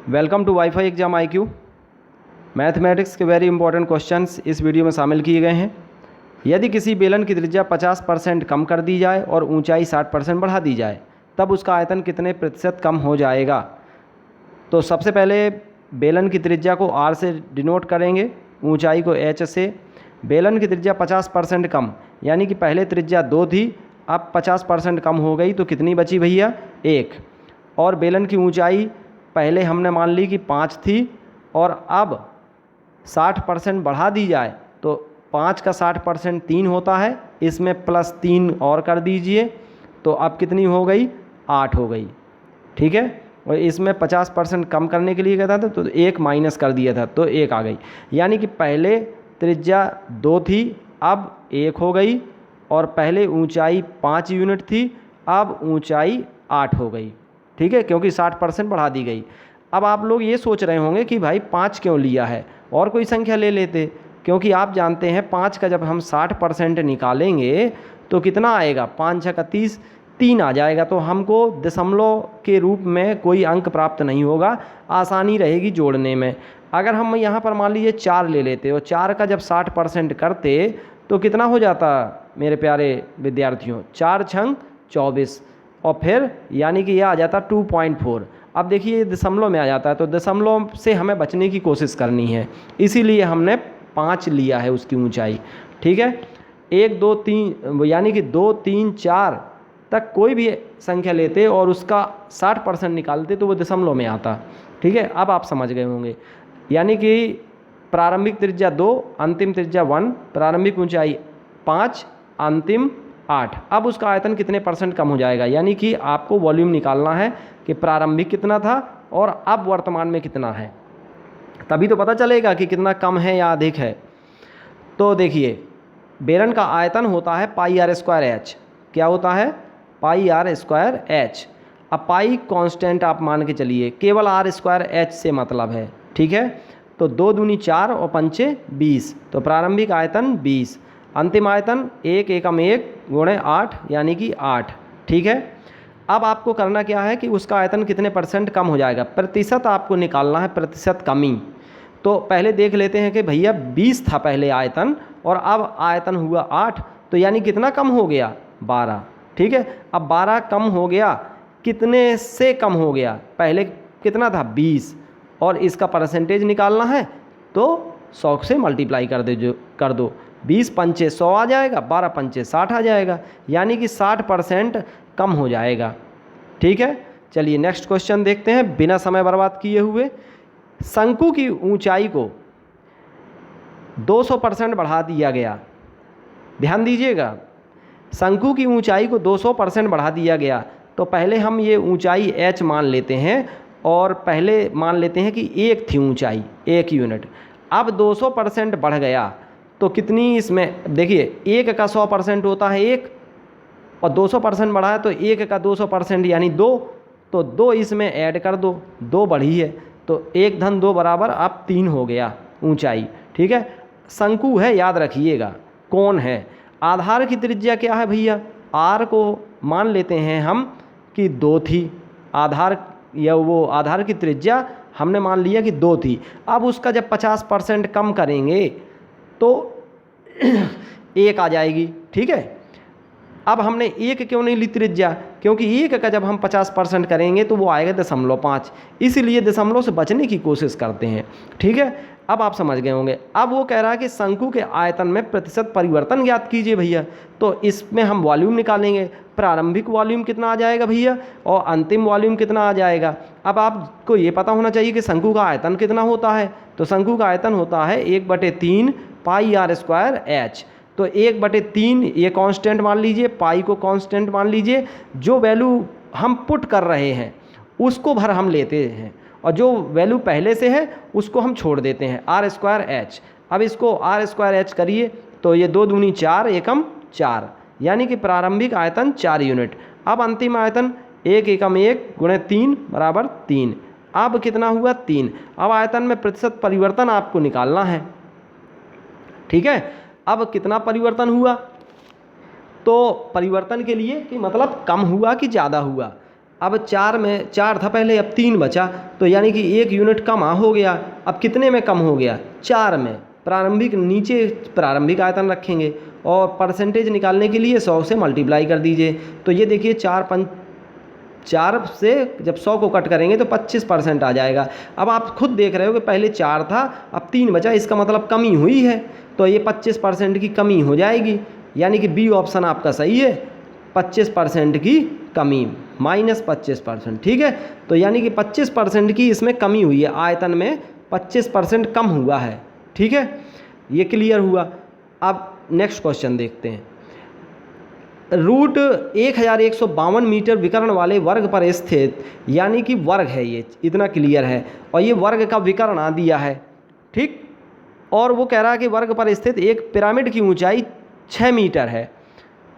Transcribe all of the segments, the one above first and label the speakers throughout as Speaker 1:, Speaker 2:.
Speaker 1: Welcome to WiFi exam IQ। Mathematics के very important questions video वीडियो में शामिल किए गए हैं। यदि किसी बेलन की त्रिज्या 50% कम कर दी जाए और ऊंचाई 60% बढ़ा दी जाए तब उसका आयतन कितने प्रतिशत कम हो जाएगा। तो सबसे पहले बेलन की त्रिज्या को R से डिनोट करेंगे, ऊंचाई को H से। बेलन की त्रिज्या 50% कम, यानी कि पहले त्रिज्या 2 थी, अब 50% कम हो गई तो कितनी बची भैया, 1। और बेलन की ऊंचाई पहले हमने मान ली कि 5 थी और अब 60% बढ़ा दी जाए तो 5 का 60% 3 होता है, इसमें +3 और कर दीजिए तो अब कितनी हो गई, 8 हो गई। ठीक है, और इसमें 50% कम करने के लिए कहता था तो 1 माइनस कर दिया था तो 1 आ गई। यानी कि पहले त्रिज्या 2 थी, अब 1 हो गई, और पहले ऊंचाई 5 यूनिट थी, अब ऊंचाई 8 हो गई। ठीक है, क्योंकि 60% बढ़ा दी गई। अब आप लोग ये सोच रहे होंगे कि भाई 5 क्यों लिया है, और कोई संख्या ले लेते, क्योंकि आप जानते हैं 5 का जब हम 60% निकालेंगे तो कितना आएगा, 5 6 का 30, 3 आ जाएगा। तो हमको दशमलव के रूप में कोई अंक प्राप्त नहीं होगा, आसानी रहेगी जोड़ने में। अगर हम यहाँ पर मान लीजिए 4 ले लेते और 4 का जब 60% करते तो कितना हो जाता मेरे प्यारे विद्यार्थियों, 4 छंग 24, और फिर यानी कि यह आ जाता 2.4। अब देखिए दशमलव में आ जाता है, तो दशमलव से हमें बचने की कोशिश करनी है, इसीलिए हमने 5 लिया है उसकी ऊंचाई। ठीक है, 1 2 3 यानी कि 2 3 4 तक कोई भी संख्या लेते और उसका 60% निकालते तो वो दशमलव में आता। ठीक है, अब आप समझ गए होंगे। यानी कि प्रारंभिक त्रिज्या 2, अंतिम त्रिज्या 1, प्रारंभिक ऊंचाई 5, अंतिम 8। अब उसका आयतन कितने % कम हो जाएगा, यानी कि आपको वॉल्यूम निकालना है कि प्रारंभिक कितना था और अब वर्तमान में कितना है, तभी तो पता चलेगा कि कितना कम है या अधिक है। तो देखिए बेलन का आयतन होता है πr²h। क्या होता है, πr²h। अब पाई कांस्टेंट आप मान के चलिए, केवल r²h से मतलब है। ठीक है, तो 2 दूनी 4 और 5 20, तो प्रारंभिक आयतन 20, अंतिम आयतन 1 एकम 1 गुणे 8 यानी कि 8। ठीक है, अब आपको करना क्या है कि उसका आयतन कितने % कम हो जाएगा, प्रतिशत आपको निकालना है, प्रतिशत कमी। तो पहले देख लेते हैं कि भैया 20 था पहले आयतन और अब आयतन हुआ 8, तो यानी कितना कम हो गया, 12। ठीक है, अब 12 कम हो गया, कितने से कम हो गया, पहले कितना था 20, और इसका परसेंटेज निकालना है तो 100 से मल्टीप्लाई कर दो। 20 पंचे 100 आ जाएगा, 12 पंचे 60 आ जाएगा, यानी कि 60% कम हो जाएगा। ठीक है, चलिए नेक्स्ट क्वेश्चन देखते हैं बिना समय बर्बाद किए हुए। शंकु की ऊंचाई को 200% बढ़ा दिया गया। ध्यान दीजिएगा, शंकु की ऊंचाई को 200% बढ़ा दिया गया। तो पहले हम ये ऊंचाई h मान लेते हैं और पहले मान लेते हैं कि 1 थी ऊंचाई, 1 यूनिट। अब 200% बढ़ गया तो कितनी, इसमें देखिए 1 का 100% होता है 1, और 200% बढ़ा है तो 1 का 200% यानी 2, तो 2 इसमें ऐड कर दो, 2 बढ़ी है तो 1 धन 2 बराबर अब 3 हो गया ऊंचाई। ठीक है, शंकु है, याद रखिएगा, कोण है। आधार की त्रिज्या क्या है भैया, r को मान लेते हैं हम कि 2 थी, आधार या वो आधार की त्रिज्या हमने मान लिया कि 2 थी। अब उसका जब 50% कम करेंगे तो 1 आ जाएगी। ठीक है, अब हमने 1 क्यों नहीं ली त्रिज्या, क्योंकि 1 का जब हम 50% करेंगे तो वो आएगा 0.5, इसीलिए दशमलव से बचने की कोशिश करते हैं। ठीक है, अब आप समझ गए होंगे। अब वो कह रहा है कि शंकु के आयतन में प्रतिशत परिवर्तन ज्ञात कीजिए भैया, तो इसमें हम वॉल्यूम निकालेंगे। प्रारंभिक वॉल्यूम कितना आ जाएगा भैया और अंतिम वॉल्यूम कितना आ जाएगा। अब आपको ये पता होना चाहिए कि शंकु का आयतन कितना होता है, तो शंकु का आयतन होता है 1/3 πr²h। तो 1/3 ये कांस्टेंट मान लीजिए, पाई को कांस्टेंट मान लीजिए, जो वैल्यू हम पुट कर रहे हैं उसको भर हम लेते हैं और जो वैल्यू पहले से है उसको हम छोड़ देते हैं, r²h। अब इसको r²h करिए तो ये 2 दूनी 4 एकम 4, यानी कि प्रारंभिक आयतन 4 यूनिट। अब अंतिम आयतन 1 एकम 1 गुणे 3 बराबर 3, अब कितना हुआ 3। अब आयतन में प्रतिशत परिवर्तन आपको निकालना है। ठीक है, अब कितना परिवर्तन हुआ, तो परिवर्तन के लिए कि मतलब कम हुआ कि ज़्यादा हुआ, अब 4 था पहले, अब 3 बचा, तो यानी कि 1 यूनिट कम हो गया। अब कितने में कम हो गया? 4 में। प्रारंभिक नीचे प्रारंभिक आयतन रखेंगे और परसेंटेज निकालने के लिए 100 से मल्टीप्लाई कर दीजिए। तो ये देखिए 4 से जब 100 को कट करेंगे तो 25% आ जाएगा। अब आप खुद देख रहे हो कि पहले 4 था, अब 3 बचा, इसका मतलब कमी हुई है, तो ये 25% की कमी हो जाएगी। यानी कि बी ऑप्शन आपका सही है, 25% की कमी, -25%। ठीक है, तो यानी कि 25% की इसमें कमी हुई है, आयतन में 25% कम हुआ है। ठीक है, ये क्लियर हुआ। अब नेक्स्ट क्वेश्चन देखते हैं। रूट 1152 मीटर विकर्ण वाले वर्ग पर स्थित, यानी कि वर्ग है ये, इतना क्लियर है, और ये वर्ग का विकर्ण आ दिया है। ठीक, और वो कह रहा है कि वर्ग पर स्थित एक पिरामिड की ऊंचाई 6 मीटर है।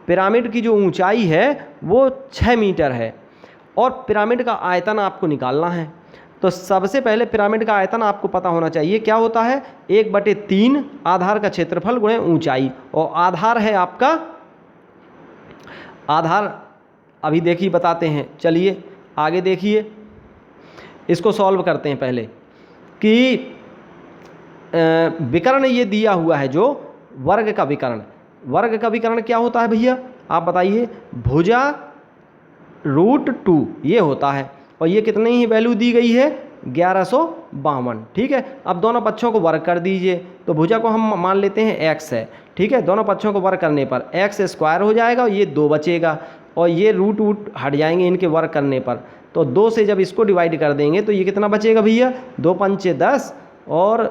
Speaker 1: पिरामिड की जो ऊंचाई है वो 6 मीटर है और पिरामिड का आयतन आपको निकालना है। तो सबसे पहले पिरामिड का आयतन आपको पता होना चाहिए, क्या होता है? 1/3 आधार का क्षेत्रफल गुणे ऊंचाई, और आधार है आपका, आधार अभी देखिए बताते हैं। चलिए आगे देखिए, इसको सॉल्व करते हैं पहले कि विकर्ण ये दिया हुआ है जो वर्ग का विकर्ण, वर्ग का विकर्ण क्या होता है भैया आप बताइए? भुजा √2 ये होता है, और ये कितनी ही वैल्यू दी गई है? 1152। ठीक है, अब दोनों पक्षों को वर्ग कर दीजिए। तो भुजा को हम मान लेते हैं x है। ठीक है, दोनों पक्षों को वर्ग करने पर x² हो जाएगा, और ये 2 बचेगा, और ये रूट हट जाएंगे इनके वर्ग करने पर। तो 2 से जब इसको डिवाइड कर देंगे तो ये कितना बचेगा भैया? 2 पंचे 10 और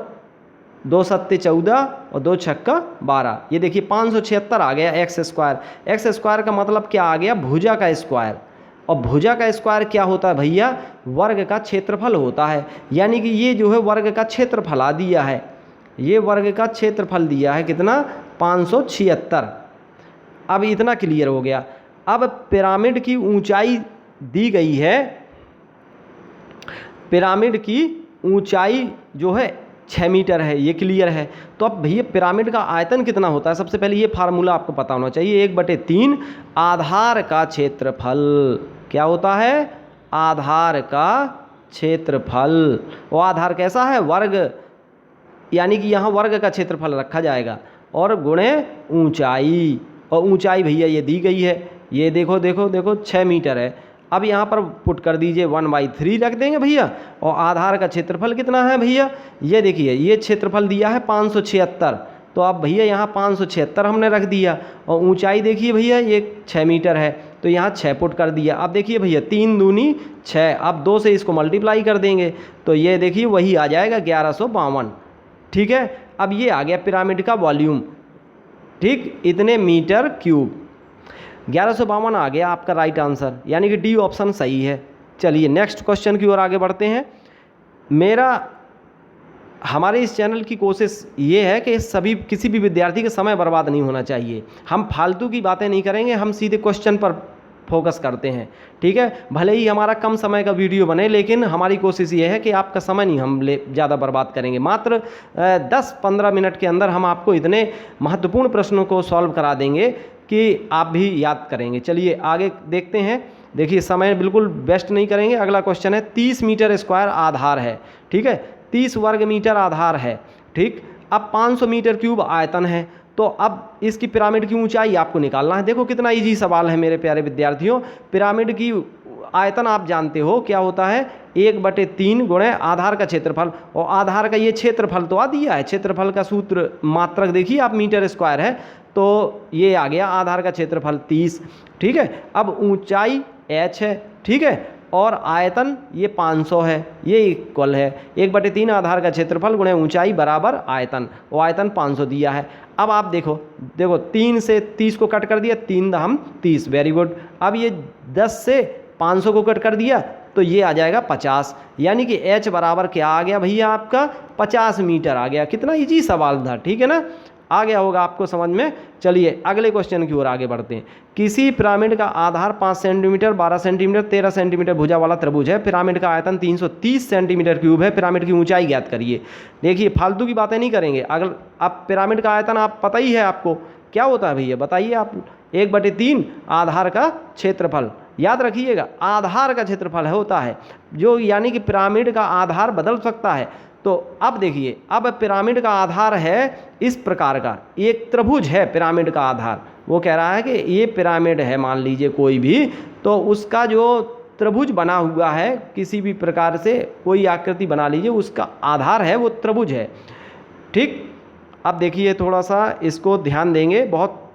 Speaker 1: 2 सत्ते 14 और 2 छक्का 12। ये देखिए 576 आ गया x²। x² का मतलब क्या आ गया? भुजा का स्क्वायर, और भुजा का स्क्वायर क्या होता है भैया? वर्ग का क्षेत्रफल होता है। यानी कि ये जो है वर्ग का क्षेत्रफल आ दिया है, ये वर्ग का क्षेत्रफल दिया है कितना? 576। अब इतना क्लियर हो गया। अब पिरामिड की ऊंचाई दी गई है, पिरामिड की ऊंचाई जो है 6 मीटर है, ये क्लियर है। तो अब भैया पिरामिड का आयतन कितना होता है? सबसे पहले ये फार्मूला आपको पता होना चाहिए, 1/3 आधार का क्षेत्रफल। क्या होता है? आधार का क्षेत्रफल। वो आधार कैसा है? वर्ग, यानी कि यहाँ वर्ग का क्षेत्रफल रखा जाएगा, और गुणे ऊंचाई, और ऊंचाई भैया ये दी गई है, ये देखो देखो देखो 6 मीटर है। अब यहाँ पर पुट कर दीजिए 1/3 रख देंगे भैया, और आधार का क्षेत्रफल कितना है भैया? ये देखिए ये क्षेत्रफल दिया है 576, तो अब भैया यहाँ 576 हमने रख दिया, और ऊंचाई देखिए भैया ये 6 मीटर है, तो यहाँ 6 पुट कर दिया। अब देखिए भैया 3 दूनी 6, अब 2 से इसको मल्टीप्लाई कर देंगे तो ये देखिए वही आ जाएगा 1152। ठीक है, अब ये आ गया पिरामिड का वॉल्यूम। ठीक, इतने मीटर क्यूब, 1152 आ गया आपका राइट आंसर, यानी कि डी ऑप्शन सही है। चलिए नेक्स्ट क्वेश्चन की ओर आगे बढ़ते हैं। हमारे इस चैनल की कोशिश ये है कि किसी भी विद्यार्थी का समय बर्बाद नहीं होना चाहिए। हम फालतू की बातें नहीं करेंगे, हम सीधे क्वेश्चन पर फोकस करते हैं। ठीक है, भले ही हमारा कम समय का वीडियो बने, लेकिन हमारी कोशिश ये है कि आपका समय नहीं हम ज़्यादा बर्बाद करेंगे। मात्र 10-15 मिनट के अंदर हम आपको इतने महत्वपूर्ण प्रश्नों को सॉल्व करा देंगे कि आप भी याद करेंगे। चलिए आगे देखते हैं। देखिए समय बिल्कुल वेस्ट नहीं करेंगे। अगला क्वेश्चन है 30 मीटर स्क्वायर आधार है। ठीक है, 30 वर्ग मीटर आधार है। ठीक, अब 500 मीटर क्यूब आयतन है, तो अब इसकी पिरामिड की ऊंचाई आपको निकालना है। देखो कितना इजी सवाल है मेरे प्यारे विद्यार्थियों। पिरामिड की आयतन आप जानते हो क्या होता है? 1/3 गुणे आधार का क्षेत्रफल, और आधार का ये क्षेत्रफल तो आ दिया है। क्षेत्रफल का सूत्र मात्रक देखिए आप, मीटर स्क्वायर है, तो ये आ गया आधार का क्षेत्रफल 30। ठीक है, अब ऊंचाई h है। ठीक है, और आयतन ये 500 है, ये इक्वल है 1/3 आधार का क्षेत्रफल गुणे ऊंचाई बराबर आयतन, वो आयतन 500 दिया है। अब आप देखो 3 से 30 को कट कर दिया, 3 दहम 30, वेरी गुड। अब ये 10 से 500 को कट कर दिया तो ये आ जाएगा 50, यानी कि h बराबर क्या आ गया भैया आपका? 50 मीटर आ गया। कितना इजी सवाल था, ठीक है ना? आ गया होगा आपको समझ में। चलिए अगले क्वेश्चन की ओर आगे बढ़ते हैं। किसी पिरामिड का आधार 5 सेंटीमीटर, 12 सेंटीमीटर, 13 सेंटीमीटर भुजा वाला त्रिभुज है। पिरामिड का आयतन 330 सेंटीमीटर क्यूब है। पिरामिड की ऊंचाई ज्ञात करिए। देखिए फालतू की बातें नहीं करेंगे। अगर आप पिरामिड का आयतन आप पता ही है आपको क्या होता है भैया, बताइए आप। 1/3 आधार का क्षेत्रफल, याद रखिएगा, आधार का क्षेत्रफल होता है जो, यानी कि पिरामिड का आधार बदल सकता है। तो अब देखिए, अब पिरामिड का आधार है इस प्रकार का, एक त्रिभुज है पिरामिड का आधार। वो कह रहा है कि ये पिरामिड है, मान लीजिए कोई भी, तो उसका जो त्रिभुज बना हुआ है, किसी भी प्रकार से कोई आकृति बना लीजिए, उसका आधार है वो त्रिभुज है। ठीक, अब देखिए थोड़ा सा इसको ध्यान देंगे, बहुत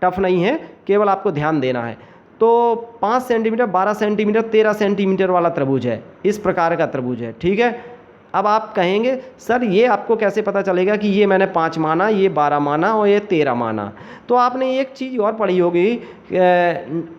Speaker 1: टफ नहीं है, केवल आपको ध्यान देना है। तो 5 सेंटीमीटर, 12 सेंटीमीटर, 13 सेंटीमीटर वाला त्रिभुज है, इस प्रकार का त्रिभुज है। ठीक है, अब आप कहेंगे सर ये आपको कैसे पता चलेगा कि ये मैंने 5 माना, ये 12 माना और ये 13 माना। तो आपने एक चीज़ और पढ़ी होगी,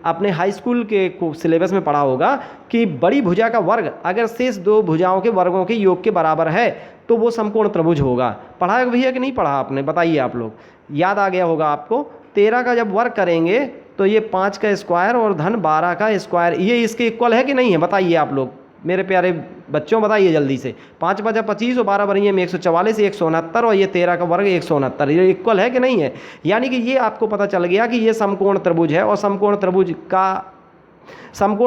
Speaker 1: अपने हाई स्कूल के सिलेबस में पढ़ा होगा कि बड़ी भुजा का वर्ग अगर शेष दो भुजाओं के वर्गों के योग के बराबर है तो वो समकोण त्रिभुज होगा। पढ़ा है भैया कि नहीं पढ़ा आपने, बताइए आप लोग, याद आ गया होगा आपको। 13 का जब वर्ग करेंगे तो ये 5 का स्क्वायर और धन 12 का स्क्वायर, ये इसके इक्वल है कि नहीं है, बताइए आप लोग मेरे प्यारे बच्चों, बताइए जल्दी से। 5 5 25 और 12 बनिए में 144, 169 और ये 13 का वर्ग 169, ये इक्वल है कि नहीं है। यानी कि ये आपको पता चल गया कि ये समकोण त्रिभुज है, और समकोण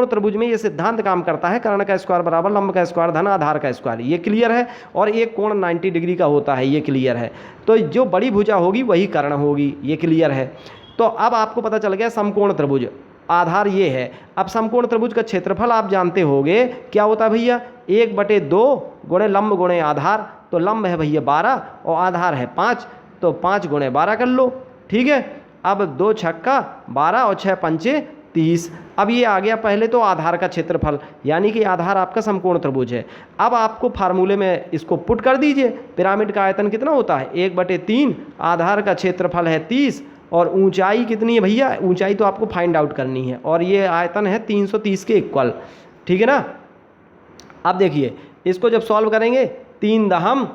Speaker 1: त्रिभुज में ये सिद्धांत काम करता है, कर्ण का स्क्वायर बराबर लंब का स्क्वायर धन आधार का स्क्वायर, ये क्लियर है। और एक कोण 90 डिग्री का होता है, ये क्लियर है। तो जो बड़ी भुजा होगी वही कर्ण होगी, ये क्लियर है। तो अब आपको पता चल गया समकोण त्रिभुज आधार ये है। अब समकोण त्रिभुज का क्षेत्रफल आप जानते होंगे क्या होता है भैया, 1/2 गुणे लंब गुणे आधार। तो लंब है भैया 12 और आधार है 5, तो 5 गुणे 12 कर लो। ठीक है, अब 2 छक्का 12 और 6 पंचे 30। अब ये आ गया पहले तो आधार का क्षेत्रफल, यानी कि आधार आपका समकोण त्रिभुज है। अब आपको फार्मूले में इसको पुट कर दीजिए, पिरामिड का आयतन कितना होता है 1/3, आधार का क्षेत्रफल है 30 और ऊंचाई कितनी है भैया, ऊंचाई तो आपको फाइंड आउट करनी है, और ये आयतन है 330 के इक्वल। ठीक है ना। अब देखिए इसको जब सॉल्व करेंगे 3 दहम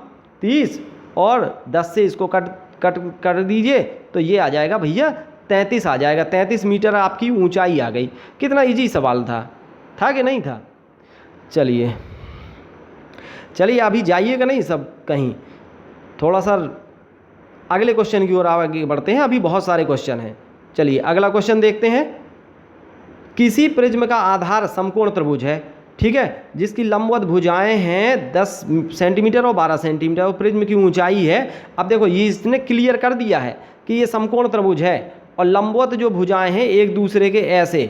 Speaker 1: 30 और 10 से इसको कट कर दीजिए तो ये आ जाएगा भैया 33 आ जाएगा। 33 मीटर आपकी ऊंचाई आ गई। कितना इजी सवाल था कि नहीं था। चलिए अभी जाइएगा नहीं सब कहीं, थोड़ा सा अगले क्वेश्चन की ओर आगे बढ़ते हैं, अभी बहुत सारे क्वेश्चन हैं। चलिए अगला क्वेश्चन देखते हैं। किसी प्रिज्म का आधार समकोण त्रिभुज है, ठीक है, जिसकी लंबवत भुजाएं हैं 10 सेंटीमीटर और 12 सेंटीमीटर और प्रिज्म की ऊंचाई है। अब देखो ये इसने क्लियर कर दिया है कि ये समकोण त्रिभुज है और लंबवत जो भुजाएं हैं एक दूसरे के ऐसे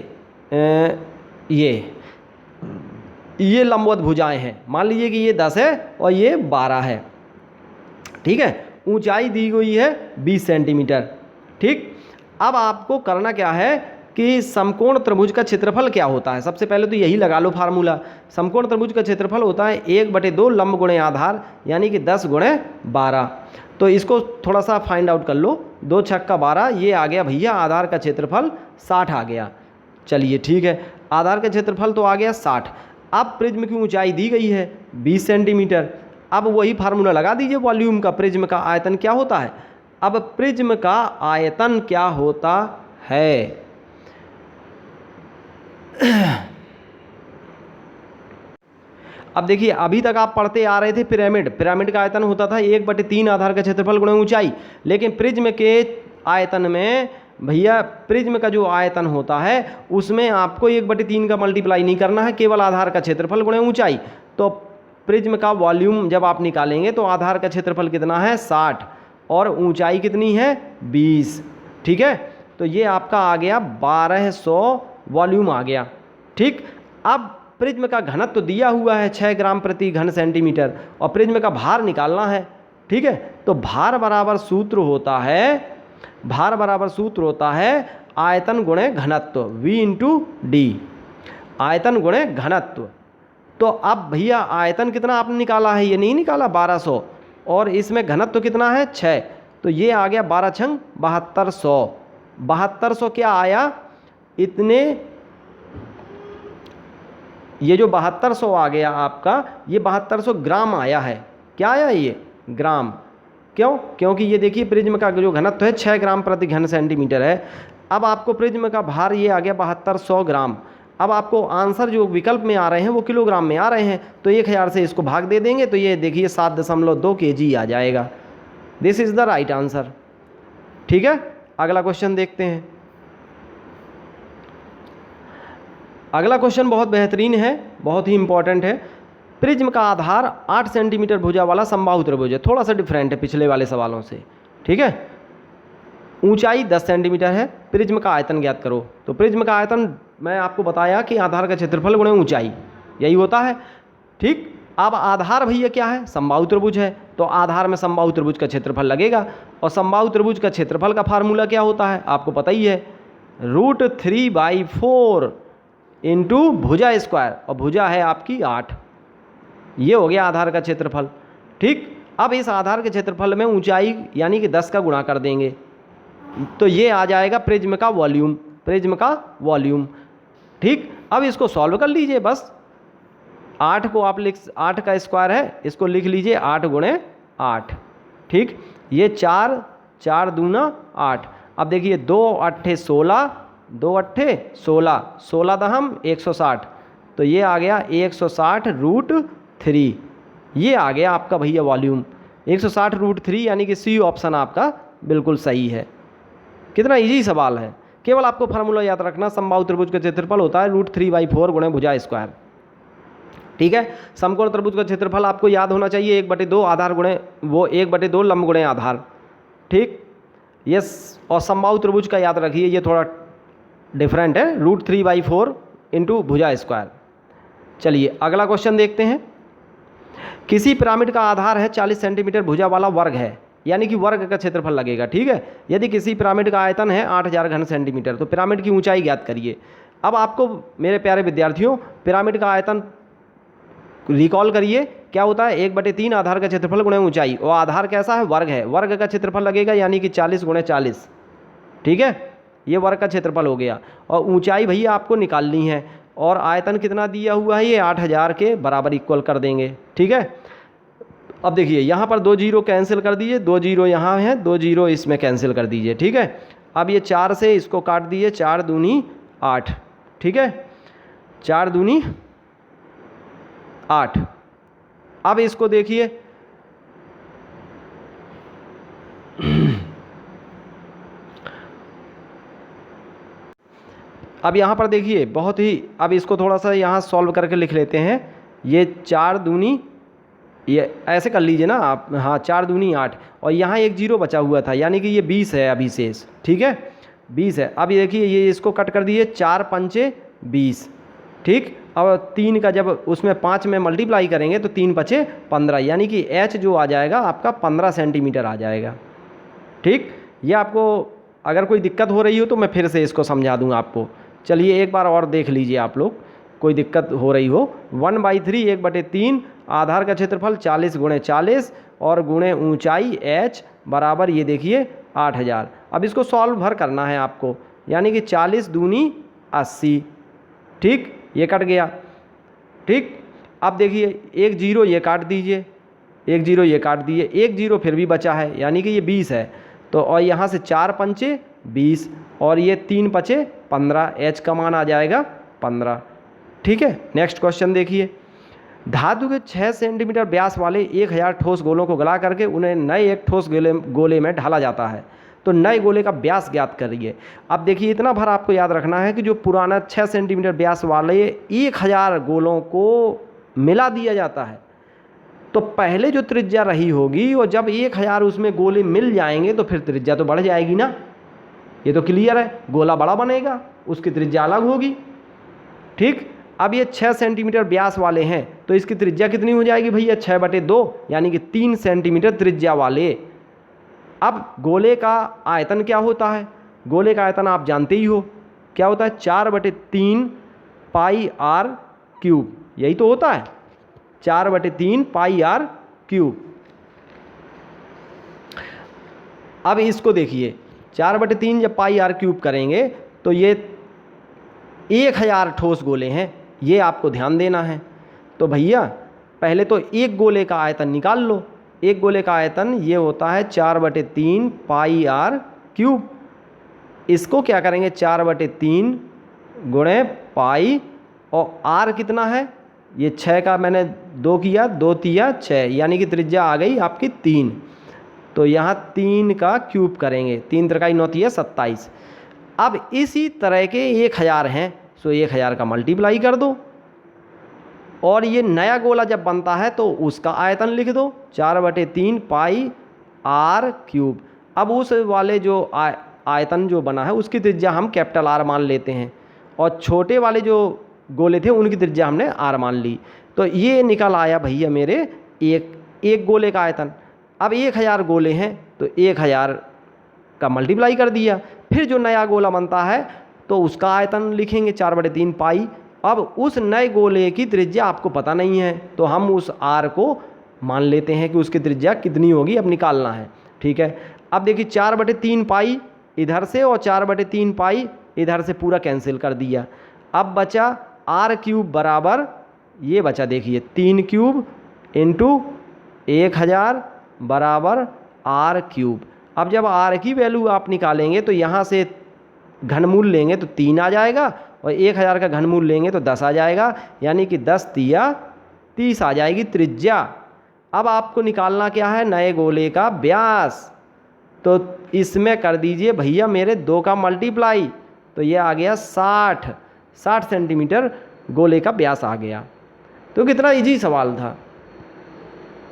Speaker 1: ये लंबवत भुजाएं हैं। मान लीजिए कि ये 10 है और ये 12 है। ठीक है, ऊंचाई दी गई है 20 सेंटीमीटर। ठीक, अब आपको करना क्या है कि समकोण त्रिभुज का क्षेत्रफल क्या होता है। सबसे पहले तो यही लगा लो फार्मूला। समकोण त्रिभुज का क्षेत्रफल होता है 1/2 लंब गुणे आधार, यानी कि 10 गुणे 12। तो इसको थोड़ा सा फाइंड आउट कर लो। 2 छक्का 12, ये आ गया भैया आधार का क्षेत्रफल 60 आ गया। चलिए ठीक है, आधार का क्षेत्रफल तो आ गया 60। अब प्रिज्म की ऊंचाई दी गई है 20 सेंटीमीटर। अब वही फार्मूला लगा दीजिए वॉल्यूम का। प्रिज्म का आयतन क्या होता है, अब प्रिज्म का आयतन क्या होता है। अब देखिए अभी तक आप पढ़ते आ रहे थे पिरामिड का आयतन होता था 1/3 आधार का क्षेत्रफल गुणे ऊंचाई। लेकिन प्रिज्म के आयतन में भैया, प्रिज्म का जो आयतन होता है उसमें आपको 1/3 का मल्टीप्लाई नहीं करना है, केवल आधार का क्षेत्रफल गुणे ऊंचाई। तो प्रिज्म का वॉल्यूम जब आप निकालेंगे तो आधार का क्षेत्रफल कितना है 60 और ऊंचाई कितनी है 20। ठीक है, तो ये आपका आ गया 1200 वॉल्यूम आ गया। ठीक, अब प्रिज्म का घनत्व तो दिया हुआ है 6 ग्राम प्रति घन सेंटीमीटर और प्रिज्म का भार निकालना है। ठीक है, तो भार बराबर सूत्र होता है आयतन गुणे घनत्व, V/D, आयतन गुणे घनत्व। तो अब भैया आयतन कितना आपने निकाला है, ये नहीं निकाला 1200, और इसमें घनत्व कितना है 6, तो ये आ गया 12 छंग 7200। 7200 क्या आया इतने, ये जो 7200 आ गया आपका, ये 7200 ग्राम आया है। क्या आया ये ग्राम, क्यों, क्योंकि ये देखिए प्रिज्म का जो घनत्व है 6 ग्राम प्रति घन सेंटीमीटर है। अब आपको प्रिज्म का भार ये आ गया 7200 ग्राम। अब आपको आंसर जो विकल्प में आ रहे हैं वो किलोग्राम में आ रहे हैं, तो 1000 से इसको भाग दे देंगे तो ये देखिए 7.2 kg आ जाएगा। This is the right answer. ठीक है, अगला क्वेश्चन देखते हैं। अगला क्वेश्चन बहुत बेहतरीन है, बहुत ही इंपॉर्टेंट है। प्रिज्म का आधार 8 सेंटीमीटर भुजा वाला समबाहु त्रिभुज है। थोड़ा सा डिफरेंट है पिछले वाले सवालों से, ठीक है। ऊंचाई 10 सेंटीमीटर है। प्रिज्म का आयतन ज्ञात करो। तो प्रिज्म का आयतन मैं आपको बताया कि आधार का क्षेत्रफल गुणे ऊंचाई, यही होता है, ठीक। अब आधार भैया क्या है? समबाहु त्रिभुज है, तो आधार में समबाहु त्रिभुज का क्षेत्रफल लगेगा। और समबाहु त्रिभुज का क्षेत्रफल का फार्मूला क्या होता है? आपको पता ही है, √3/4 इंटू भुजा स्क्वायर, और भुजा है आपकी 8। ये हो गया आधार का क्षेत्रफल, ठीक। अब इस आधार के क्षेत्रफल में ऊंचाई यानी कि 10 का गुणा कर देंगे, तो ये आ जाएगा प्रिज्म का वॉल्यूम, प्रिज्म का वॉल्यूम, ठीक। अब इसको सॉल्व कर लीजिए बस। 8 को आप 8 का स्क्वायर है, इसको लिख लीजिए 8 × 8, ठीक। ये 4, 4 दूना 8। अब देखिए 2 8 16, 2 8 16, 16 दहम 160, तो ये आ गया 160√3। ये आ गया आपका भैया वॉल्यूम 160√3, यानी कि सी ऑप्शन आपका बिल्कुल सही है। कितना इजी सवाल है। केवल आपको फार्मूला याद रखना, समबाहु त्रिभुज का क्षेत्रफल होता है √3/4 गुणे भुजा स्क्वायर, ठीक है। समकोण त्रिभुज का क्षेत्रफल आपको याद होना चाहिए 1/2 आधार गुणे वो 1/2 लंब गुणे आधार, ठीक। यस, और समबाहु त्रिभुज का याद रखिए, ये थोड़ा डिफरेंट है, √3/4 इंटू भुजा स्क्वायर। चलिए अगला क्वेश्चन देखते हैं। किसी पिरामिड का आधार है 40 सेंटीमीटर, भुजा वाला वर्ग है, यानी कि वर्ग का क्षेत्रफल लगेगा, ठीक है। यदि किसी पिरामिड का आयतन है 8000 घन सेंटीमीटर, तो पिरामिड की ऊंचाई ज्ञात करिए। अब आपको मेरे प्यारे विद्यार्थियों पिरामिड का आयतन रिकॉल करिए, क्या होता है? 1/3 आधार का क्षेत्रफल गुणे ऊंचाई, और आधार कैसा है? वर्ग है, वर्ग का क्षेत्रफल लगेगा यानी कि 40 × 40, ठीक है। ये वर्ग का क्षेत्रफल हो गया, और ऊंचाई भैया आपको निकालनी है, और आयतन कितना दिया हुआ है? ये 8000 के बराबर इक्वल कर देंगे, ठीक है। अब देखिए यहाँ पर 2 जीरो कैंसिल कर दीजिए, 2 जीरो यहाँ है, 2 जीरो इसमें कैंसिल कर दीजिए, ठीक है। अब ये 4 से इसको काट दीजिए, 4 दूनी 8, ठीक है, 4 दूनी 8। अब इसको देखिए, अब यहाँ पर देखिए बहुत ही, अब इसको थोड़ा सा यहाँ सॉल्व करके लिख लेते हैं। ये 4 दूनी, ये ऐसे कर लीजिए ना आप, हाँ 4 दूनी 8, और यहाँ एक जीरो बचा हुआ था, यानी कि ये 20 है अभी शेष, ठीक है, 20 है। अब ये देखिए ये इसको कट कर दीजिए, 4 पंचे 20, ठीक। अब 3 का जब उसमें 5 में मल्टीप्लाई करेंगे तो 3 पचे 15, यानी कि एच जो आ जाएगा आपका 15 सेंटीमीटर आ जाएगा, ठीक। ये आपको अगर कोई दिक्कत हो रही हो तो मैं फिर से इसको समझा दूंगा आपको। चलिए एक बार और देख लीजिए आप लोग, कोई दिक्कत हो रही हो। 1/3 1/3 आधार का क्षेत्रफल 40 × 40 और गुणे ऊंचाई h बराबर, ये देखिए 8000। अब इसको सॉल्व भर करना है आपको, यानी कि 40 दूनी 80, ठीक, ये कट गया, ठीक। अब देखिए एक जीरो ये काट दीजिए, एक जीरो ये काट दीजिए, एक जीरो फिर भी बचा है, यानी कि ये 20 है, तो और यहाँ से 4 पंचे 20 और ये 3 पचे 15, h का मान आ जाएगा 15, ठीक है। नेक्स्ट क्वेश्चन देखिए। धातु के 6 सेंटीमीटर व्यास वाले 1000 ठोस गोलों को गला करके उन्हें नए एक ठोस गोले में ढाला जाता है, तो नए गोले का व्यास ज्ञात करिए। अब देखिए इतना भर आपको याद रखना है कि जो पुराना 6 सेंटीमीटर व्यास वाले 1000 गोलों को मिला दिया जाता है, तो पहले जो त्रिज्या रही होगी, और जब 1000 उसमें गोले मिल जाएंगे तो फिर त्रिज्या तो बढ़ जाएगी ना, ये तो क्लियर है। गोला बड़ा बनेगा, उसकी त्रिज्या अलग होगी, ठीक। अब ये 6 सेंटीमीटर व्यास वाले हैं, तो इसकी त्रिज्या कितनी हो जाएगी भैया? 6/2, यानी कि 3 सेंटीमीटर त्रिज्या वाले। अब गोले का आयतन क्या होता है? गोले का आयतन आप जानते ही हो, क्या होता है? 4/3 πr³, यही तो होता है, 4/3 πr³। अब इसको देखिए, 4/3 जब πr³ करेंगे तो ये 1000 ठोस गोले हैं, ये आपको ध्यान देना है। तो भैया पहले तो एक गोले का आयतन निकाल लो। एक गोले का आयतन ये होता है 4/3 πr³। इसको क्या करेंगे? 4/3 गुणे पाई, और r कितना है? ये 6 का मैंने 2 किया, 2 तिया 6, यानी कि त्रिज्या आ गई आपकी 3। तो यहाँ 3 का क्यूब करेंगे, 3 × 9 = 27। अब इसी तरह के 1000 हैं, सो 1000 का मल्टीप्लाई कर दो। और ये नया गोला जब बनता है तो उसका आयतन लिख दो 4/3 पाई आर क्यूब। अब उस वाले जो आयतन जो बना है उसकी त्रिज्या हम कैपिटल आर मान लेते हैं और छोटे वाले जो गोले थे उनकी त्रिज्या हमने आर मान ली। तो ये निकल आया भैया मेरे एक गोले का आयतन। अब 1000 गोले हैं तो 1000 का मल्टीप्लाई कर दिया। फिर जो नया गोला बनता है तो उसका आयतन लिखेंगे 4/3 पाई। अब उस नए गोले की त्रिज्या आपको पता नहीं है तो हम उस आर को मान लेते हैं कि उसकी त्रिज्या कितनी होगी, अब निकालना है। ठीक है, अब देखिए 4/3 पाई इधर से और 4/3 पाई इधर से पूरा कैंसिल कर दिया। अब बचा आर क्यूब बराबर ये बचा, देखिए 3 क्यूब इंटू 1000 बराबर आर क्यूब। अब जब आर की वैल्यू आप निकालेंगे तो यहाँ से घनमूल लेंगे तो 3 आ जाएगा और 1000 का घनमूल लेंगे तो 10 आ जाएगा, यानी कि 10 तिया 30 आ जाएगी त्रिज्या। अब आपको निकालना क्या है, नए गोले का व्यास। तो इसमें कर दीजिए भैया मेरे 2 का मल्टीप्लाई, तो ये आ गया 60 सेंटीमीटर गोले का व्यास आ गया। तो कितना इजी सवाल था।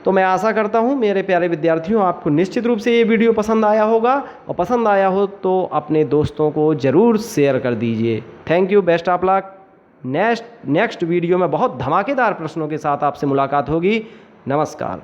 Speaker 1: तो मैं आशा करता हूँ मेरे प्यारे विद्यार्थियों आपको निश्चित रूप से ये वीडियो पसंद आया होगा, और पसंद आया हो तो अपने दोस्तों को ज़रूर शेयर कर दीजिए। Thank you, best of luck. Next video में बहुत धमाकेदार प्रश्नों के साथ आपसे मुलाकात होगी। नमस्कार।